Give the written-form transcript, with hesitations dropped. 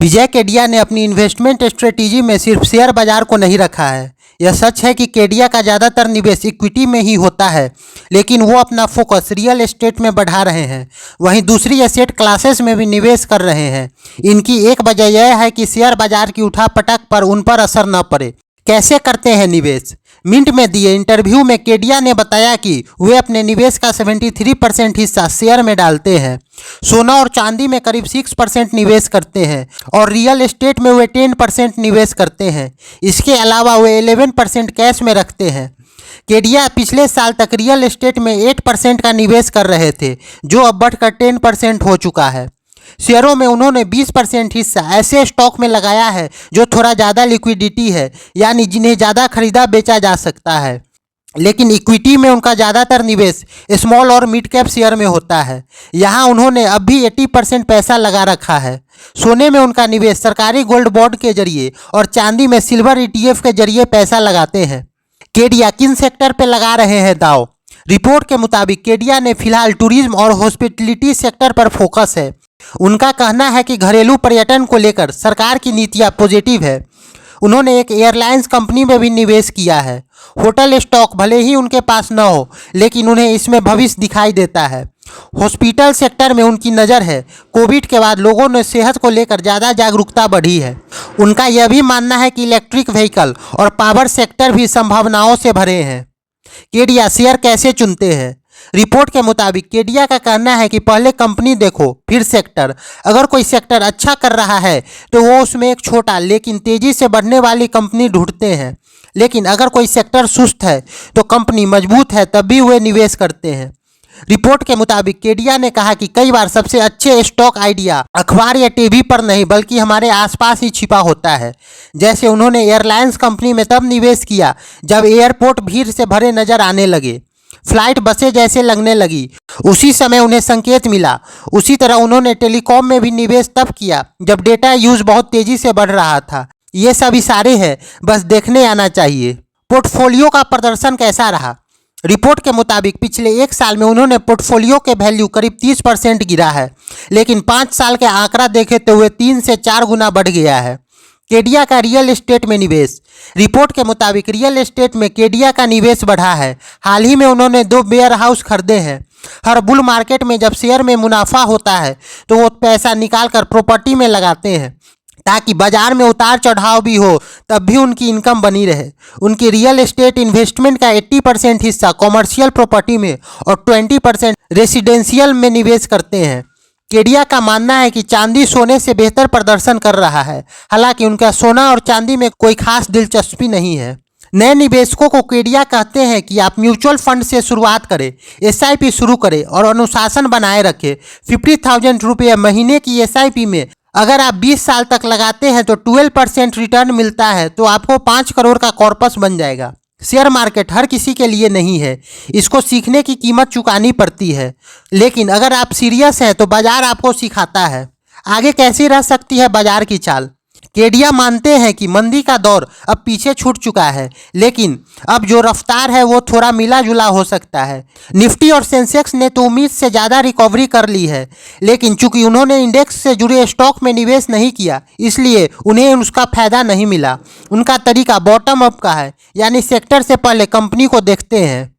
विजय केडिया ने अपनी investment strategy में सिर्फ शेयर बाजार को नहीं रखा है। यह सच है कि केडिया का ज़्यादातर निवेश इक्विटी में ही होता है, लेकिन वो अपना फोकस रियल एस्टेट में बढ़ा रहे हैं। वहीं दूसरी एसेट क्लासेस में भी निवेश कर रहे हैं। इनकी एक वजह यह है कि शेयर बाजार की उठापटक पर उन पर असर न पड़े। कैसे करते हैं निवेश? मिंट में दिए इंटरव्यू में केडिया ने बताया कि वे अपने निवेश का 73% हिस्सा शेयर में डालते हैं, सोना और चांदी में करीब 6% निवेश करते हैं और रियल एस्टेट में वे 10% निवेश करते हैं। इसके अलावा वे 11% कैश में रखते हैं। केडिया पिछले साल तक रियल एस्टेट में 8% का निवेश कर रहे थे, जो अब बढ़कर 10% हो चुका है। शेयरों में उन्होंने 20% हिस्सा ऐसे स्टॉक में लगाया है जो थोड़ा ज़्यादा लिक्विडिटी है, यानी जिन्हें ज़्यादा खरीदा बेचा जा सकता है। लेकिन इक्विटी में उनका ज़्यादातर निवेश स्मॉल और मिड कैप शेयर में होता है। यहाँ उन्होंने अब भी 80% पैसा लगा रखा है। सोने में उनका निवेश सरकारी गोल्ड बॉन्ड के जरिए और चांदी में सिल्वर ETF के जरिए पैसा लगाते हैं। केडिया किन सेक्टर पर लगा रहे हैं दांव? रिपोर्ट के मुताबिक केडिया ने फिलहाल टूरिज्म और हॉस्पिटलिटी सेक्टर पर फोकस है। उनका कहना है कि घरेलू पर्यटन को लेकर सरकार की नीतियां पॉजिटिव है। उन्होंने एक एयरलाइंस कंपनी में भी निवेश किया है। होटल स्टॉक भले ही उनके पास न हो, लेकिन उन्हें इसमें भविष्य दिखाई देता है। हॉस्पिटल सेक्टर में उनकी नज़र है। कोविड के बाद लोगों में सेहत को लेकर ज़्यादा जागरूकता बढ़ी है। उनका यह भी मानना है कि इलेक्ट्रिक व्हीकल और पावर सेक्टर भी संभावनाओं से भरे हैं। केडिया शेयर कैसे चुनते हैं? रिपोर्ट के मुताबिक केडिया का कहना है कि पहले कंपनी देखो, फिर सेक्टर। अगर कोई सेक्टर अच्छा कर रहा है तो वो उसमें एक छोटा लेकिन तेजी से बढ़ने वाली कंपनी ढूंढते हैं। लेकिन अगर कोई सेक्टर सुस्त है तो कंपनी मजबूत है, तब भी वे निवेश करते हैं। रिपोर्ट के मुताबिक केडिया ने कहा कि कई बार सबसे अच्छे स्टॉक आइडिया अखबार या टीवी पर नहीं बल्कि हमारे आसपास ही छिपा होता है। जैसे उन्होंने एयरलाइंस कंपनी में तब निवेश किया जब एयरपोर्ट भीड़ से भरे नजर आने लगे, फ्लाइट बसें जैसे लगने लगी, उसी समय उन्हें संकेत मिला। उसी तरह उन्होंने टेलीकॉम में भी निवेश तब किया जब डेटा यूज बहुत तेजी से बढ़ रहा था। ये सब इशारे हैं, बस देखने आना चाहिए। पोर्टफोलियो का प्रदर्शन कैसा रहा? रिपोर्ट के मुताबिक पिछले एक साल में उन्होंने पोर्टफोलियो के वैल्यू करीब 30% गिरा है, लेकिन 5 साल के आंकड़ा देखे तो हुए 3 से 4 गुना बढ़ गया है। केडिया का रियल एस्टेट में निवेश। रिपोर्ट के मुताबिक रियल एस्टेट में केडिया का निवेश बढ़ा है। हाल ही में उन्होंने 2 वेयर हाउस खरीदे हैं। हर बुल मार्केट में जब शेयर में मुनाफा होता है तो वो पैसा निकालकर प्रॉपर्टी में लगाते हैं, ताकि बाजार में उतार चढ़ाव भी हो तब भी उनकी इनकम बनी रहे। उनकी रियल एस्टेट इन्वेस्टमेंट का 80% हिस्सा कॉमर्शियल प्रॉपर्टी में और 20% रेसिडेंशियल में निवेश करते हैं। केडिया का मानना है कि चांदी सोने से बेहतर प्रदर्शन कर रहा है। हालांकि उनका सोना और चांदी में कोई खास दिलचस्पी नहीं है। नए निवेशकों को केडिया कहते हैं कि आप म्यूचुअल फंड से शुरुआत करें, SIP शुरू करें और अनुशासन बनाए रखें। 50,000 रुपये महीने की SIP में अगर आप 20 साल तक लगाते हैं तो 12% रिटर्न मिलता है, तो आपको 5 करोड़ का कॉर्पस बन जाएगा। शेयर मार्केट हर किसी के लिए नहीं है, इसको सीखने की कीमत चुकानी पड़ती है। लेकिन अगर आप सीरियस हैं तो बाजार आपको सिखाता है। आगे कैसी रह सकती है बाजार की चाल? केडिया मानते हैं कि मंदी का दौर अब पीछे छूट चुका है, लेकिन अब जो रफ्तार है वो थोड़ा मिला जुला हो सकता है। निफ्टी और सेंसेक्स ने तो उम्मीद से ज़्यादा रिकवरी कर ली है, लेकिन चूंकि उन्होंने इंडेक्स से जुड़े स्टॉक में निवेश नहीं किया, इसलिए उन्हें उसका फायदा नहीं मिला। उनका तरीका बॉटम अप का है, यानी सेक्टर से पहले कंपनी को देखते हैं।